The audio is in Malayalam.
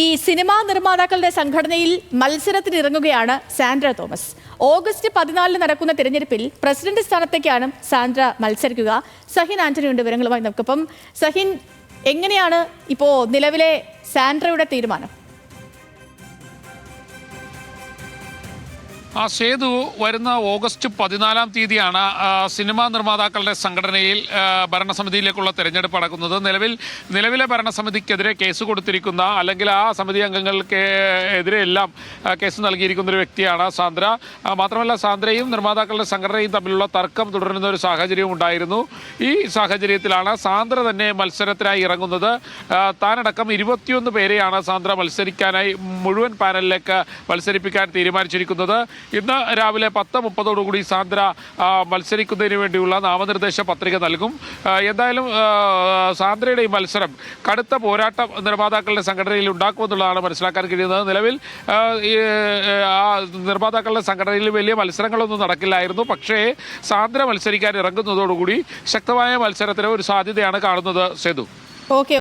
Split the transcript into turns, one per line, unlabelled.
ഈ സിനിമാ നിർമ്മാതാക്കളുടെ സംഘടനയിൽ മത്സരത്തിനിറങ്ങുകയാണ് സാൻഡ്ര തോമസ്. ഓഗസ്റ്റ് 14 നടക്കുന്ന തിരഞ്ഞെടുപ്പിൽ പ്രസിഡന്റ് സ്ഥാനത്തേക്കാണ് സാൻഡ്ര മത്സരിക്കുക. സഹിൻ ആന്റണിയുണ്ട് വിവരങ്ങളുമായി നമുക്കിപ്പം. സഹിൻ, എങ്ങനെയാണ് ഇപ്പോൾ നിലവിലെ സാൻഡ്രയുടെ തീരുമാനം?
സേതു, വരുന്ന ഓഗസ്റ്റ് 14 തീയതിയാണ് സിനിമാ നിർമ്മാതാക്കളുടെ സംഘടനയിൽ ഭരണസമിതിയിലേക്കുള്ള തെരഞ്ഞെടുപ്പ് നടക്കുന്നത്. നിലവിലെ ഭരണസമിതിക്കെതിരെ കേസ് കൊടുത്തിരിക്കുന്ന, അല്ലെങ്കിൽ ആ സമിതി അംഗങ്ങൾക്ക് എതിരെയെല്ലാം കേസ് നൽകിയിരിക്കുന്ന ഒരു വ്യക്തിയാണ് സാന്ദ്ര. മാത്രമല്ല, സാന്ദ്രയും നിർമ്മാതാക്കളുടെ സംഘടനയും തമ്മിലുള്ള തർക്കം തുടരുന്ന ഒരു സാഹചര്യവും ഉണ്ടായിരുന്നു. ഈ സാഹചര്യത്തിലാണ് സാന്ദ്ര തന്നെ മത്സരത്തിനായി ഇറങ്ങുന്നത്. താനടക്കം 21 പേരെയാണ് സാന്ദ്ര മത്സരിക്കാനായി മുഴുവൻ പാനലിലേക്ക് മത്സരിപ്പിക്കാൻ തീരുമാനിച്ചിരിക്കുന്നത്. ഇന്ന് രാവിലെ 10:30 സാന്ദ്ര മത്സരിക്കുന്നതിന് വേണ്ടിയുള്ള നാമനിർദ്ദേശ പത്രിക നൽകും. എന്തായാലും സാന്ദ്രയുടെ ഈ മത്സരം കടുത്ത പോരാട്ടം നിർമ്മാതാക്കളുടെ സംഘടനയിൽ ഉണ്ടാക്കുമെന്നുള്ളതാണ് മനസ്സിലാക്കാൻ കഴിയുന്നത്. നിലവിൽ നിർമ്മാതാക്കളുടെ സംഘടനയിൽ വലിയ മത്സരങ്ങളൊന്നും നടക്കില്ലായിരുന്നു. പക്ഷേ സാന്ദ്ര മത്സരിക്കാൻ ഇറങ്ങുന്നതോടുകൂടി ശക്തമായ മത്സരത്തിന് ഒരു സാധ്യതയാണ് കാണുന്നത്. സേതു.
ഓക്കെ.